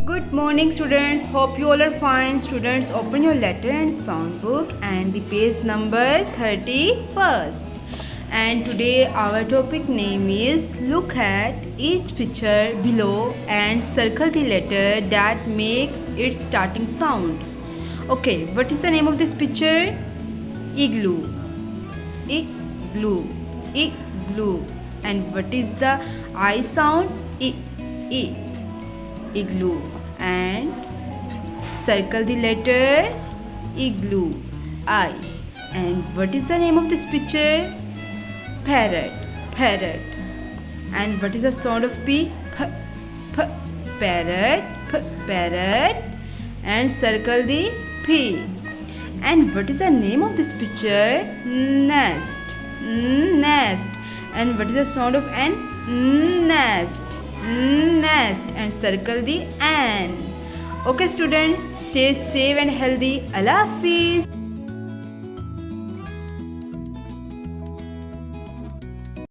Good morning students, hope you all are fine. Students, open your letter and sound book and the page number 31st. And today our topic name is look at each picture below and circle the letter that makes its starting sound. Okay, what is the name of this picture? Igloo. Igloo. Igloo. And what is the I sound? I. Igloo. And circle the letter igloo. I. And what is the name of this picture? Parrot. Parrot. And what is the sound of P? P. Parrot. Parrot. And circle the P. And what is the name of this picture? Nest. Nest. And what is the sound of N? Nest. Nest. And circle the N. Okay students, stay safe and healthy. Allah Hafiz.